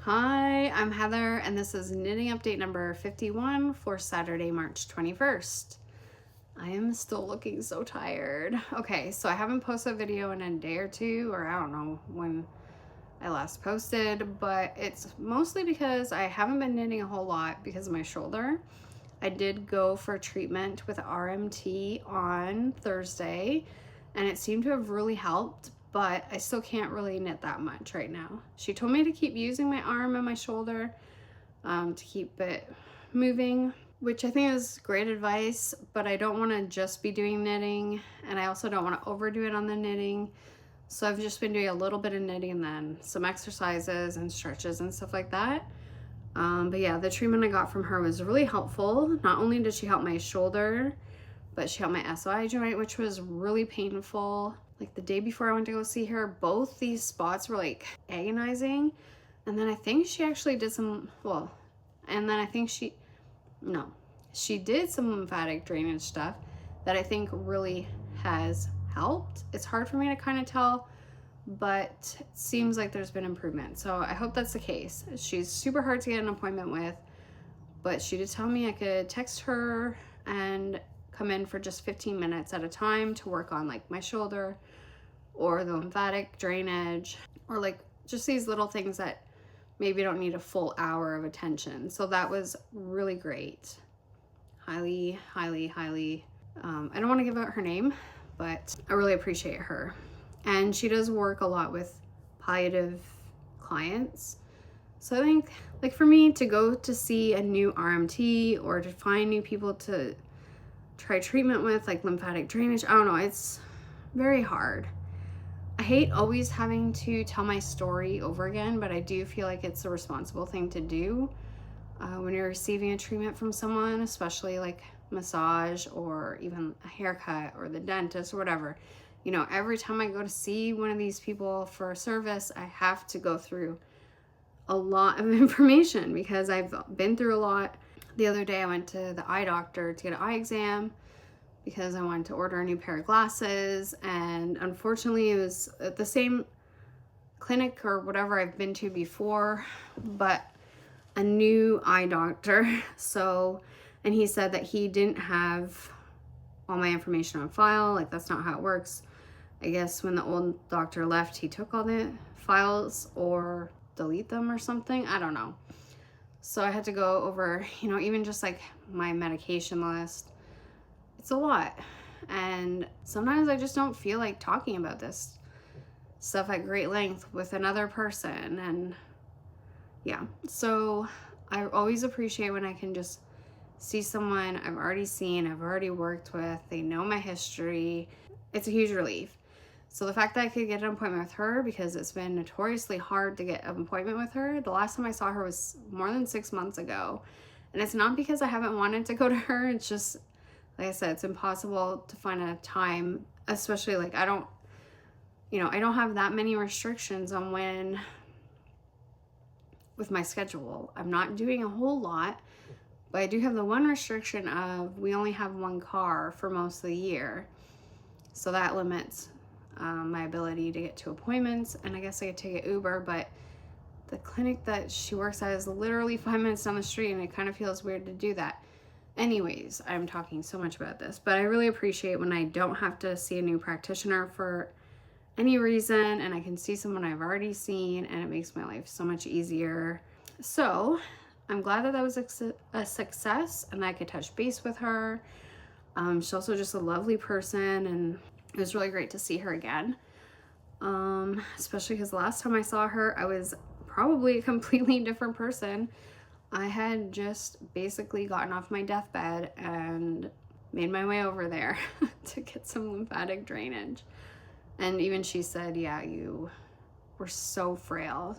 Hi, I'm Heather, and this is knitting update number 51 for Saturday, March 21st. I am still looking so tired. Okay, so I haven't posted a video in a day or two, or I don't know when I last posted, but it's mostly because I haven't been knitting a whole lot because of my shoulder. I did go for treatment with RMT on Thursday, and it seemed to have really helped, but I still can't really knit that much right now. She told me to keep using my arm and my shoulder to keep it moving, which I think is great advice, but I don't want to just be doing knitting, and I also don't want to overdo it on the knitting. So I've just been doing a little bit of knitting and then some exercises and stretches and stuff like that. But yeah, the treatment I got from her was really helpful. Not only did she help my shoulder, but she helped my SI joint, which was really painful. Like the day before I went to go see her, both these spots were like agonizing. And then I think she actually did she did some lymphatic drainage stuff that I think really has helped. It's hard for me to kind of tell, but it seems like there's been improvement. So I hope that's the case. She's super hard to get an appointment with, but she did tell me I could text her and come in for just 15 minutes at a time to work on like my shoulder or the lymphatic drainage or like just these little things that maybe don't need a full hour of attention. So that was really great. Highly, highly, highly. I don't want to give out her name, but I really appreciate her. And she does work a lot with palliative clients. So I think, like for me to go to see a new RMT or to find new people to try treatment with, like lymphatic drainage, I don't know, it's very hard. I hate always having to tell my story over again, but I do feel like it's a responsible thing to do when you're receiving a treatment from someone, especially like massage or even a haircut or the dentist or whatever. You know, every time I go to see one of these people for a service, I have to go through a lot of information because I've been through a lot. The other day I went to the eye doctor to get an eye exam because I wanted to order a new pair of glasses, and unfortunately it was at the same clinic or whatever I've been to before, but a new eye doctor. So, and he said that he didn't have all my information on file. Like that's not how it works. I guess when the old doctor left, he took all the files or delete them or something. I don't know. So I had to go over, even just like my medication list. It's a lot. And sometimes I just don't feel like talking about this stuff at great length with another person. And yeah, so I always appreciate when I can just see someone I've already seen, I've already worked with, they know my history. It's a huge relief. So the fact that I could get an appointment with her, because it's been notoriously hard to get an appointment with her. The last time I saw her was more than 6 months ago. And it's not because I haven't wanted to go to her. It's just, like I said, it's impossible to find a time, especially like I don't have that many restrictions on when with my schedule. I'm not doing a whole lot, but I do have the one restriction of we only have one car for most of the year. So that limits my ability to get to appointments, and I guess I could take an Uber, but the clinic that she works at is literally 5 minutes down the street, and it kind of feels weird to do that. Anyways, I'm talking so much about this, but I really appreciate when I don't have to see a new practitioner for any reason, and I can see someone I've already seen, and it makes my life so much easier. So I'm glad that was a success, and I could touch base with her. She's also just a lovely person, and it was really great to see her again. Especially because the last time I saw her, I was probably a completely different person. I had just basically gotten off my deathbed and made my way over there to get some lymphatic drainage. And even she said, yeah, you were so frail.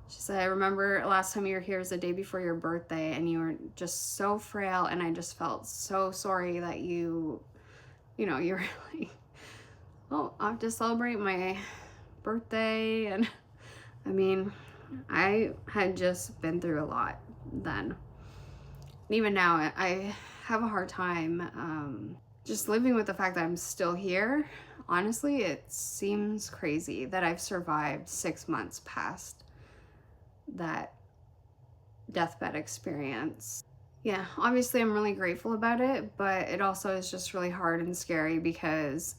She said, I remember last time you were here was the day before your birthday, and you were just so frail, and I just felt so sorry that you're like, oh, I have to celebrate my birthday. And I mean, I had just been through a lot then. And even now, I have a hard time just living with the fact that I'm still here. Honestly, it seems crazy that I've survived 6 months past that deathbed experience. Yeah, obviously I'm really grateful about it, but it also is just really hard and scary because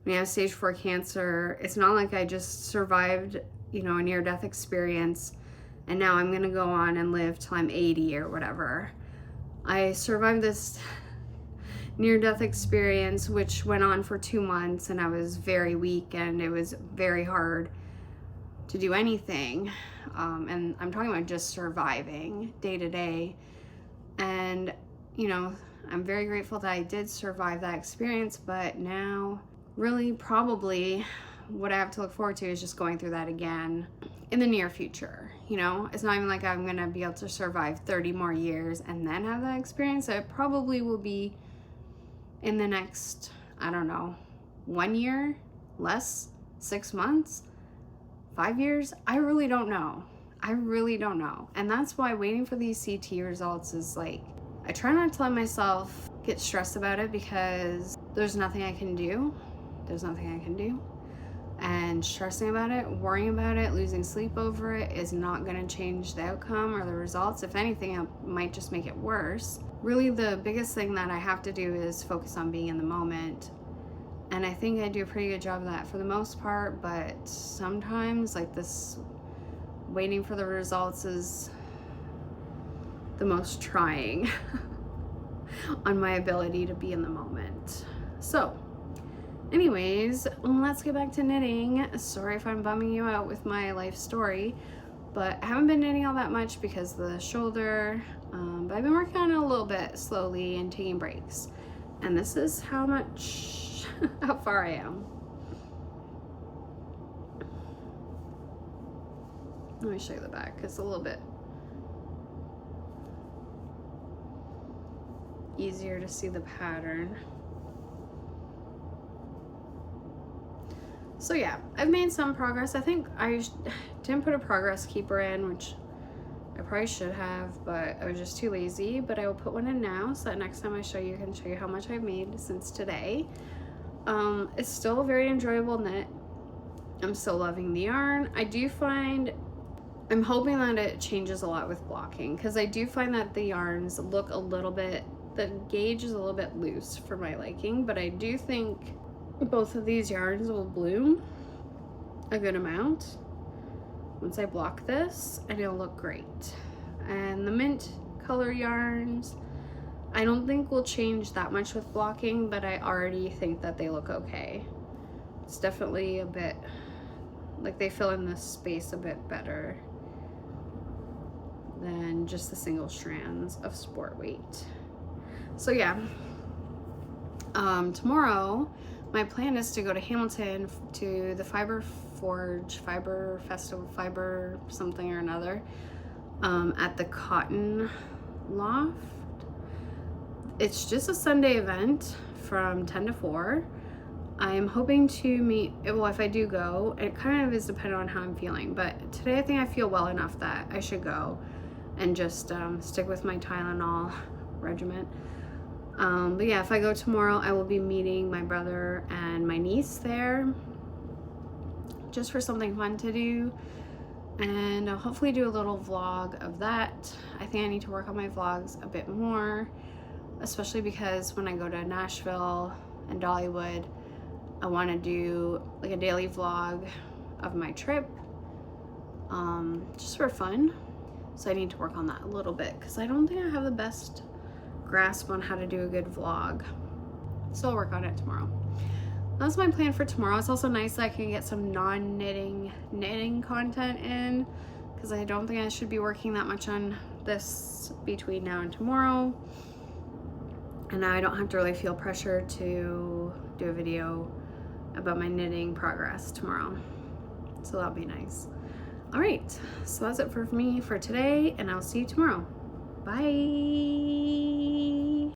when you have stage 4 cancer, it's not like I just survived, a near-death experience and now I'm gonna go on and live till I'm 80 or whatever. I survived this near-death experience, which went on for 2 months, and I was very weak and it was very hard to do anything. And I'm talking about just surviving day to day. And, I'm very grateful that I did survive that experience, but now really probably what I have to look forward to is just going through that again in the near future. It's not even like I'm going to be able to survive 30 more years and then have that experience. It probably will be in the next, I don't know, 1 year, less, 6 months, 5 years. I really don't know. And that's why waiting for these CT results is like, I try not to let myself get stressed about it because there's nothing I can do. And stressing about it, worrying about it, losing sleep over it is not going to change the outcome or the results. If anything, it might just make it worse. Really, the biggest thing that I have to do is focus on being in the moment. And I think I do a pretty good job of that for the most part, but sometimes like this waiting for the results is the most trying on my ability to be in the moment. So anyways, let's get back to knitting. Sorry if I'm bumming you out with my life story, but I haven't been knitting all that much because of the shoulder, but I've been working on it a little bit slowly and taking breaks. And this is how far I am. Let me show you the back. It's a little bit easier to see the pattern. So yeah, I've made some progress. I think I didn't put a progress keeper in, which I probably should have, but I was just too lazy. But I will put one in now so that next time I show you, I can show you how much I've made since today. It's still a very enjoyable knit. I'm still loving the yarn. I'm hoping that it changes a lot with blocking, because I do find that the yarns look the gauge is a little bit loose for my liking, but I do think both of these yarns will bloom a good amount once I block this, and it'll look great. And the mint color yarns, I don't think will change that much with blocking, but I already think that they look okay. It's definitely a bit, like they fill in the space a bit better than just the single strands of Sport Weight. So yeah, tomorrow my plan is to go to Hamilton to the Fiber Festival, Fiber something or another, at the Cotton Loft. It's just a Sunday event from 10 to 4. I'm hoping to meet, well, if I do go, it kind of is dependent on how I'm feeling, but today I think I feel well enough that I should go and just stick with my Tylenol regimen. But yeah, if I go tomorrow, I will be meeting my brother and my niece there just for something fun to do, and I'll hopefully do a little vlog of that. I think I need to work on my vlogs a bit more, especially because when I go to Nashville and Dollywood, I want to do like a daily vlog of my trip, just for fun. So I need to work on that a little bit because I don't think I have the best grasp on how to do a good vlog. So I'll work on it tomorrow. That's my plan for tomorrow. It's also nice that I can get some knitting content in, because I don't think I should be working that much on this between now and tomorrow. And now I don't have to really feel pressure to do a video about my knitting progress tomorrow. So that'll be nice. All right, so that's it for me for today, and I'll see you tomorrow. Bye.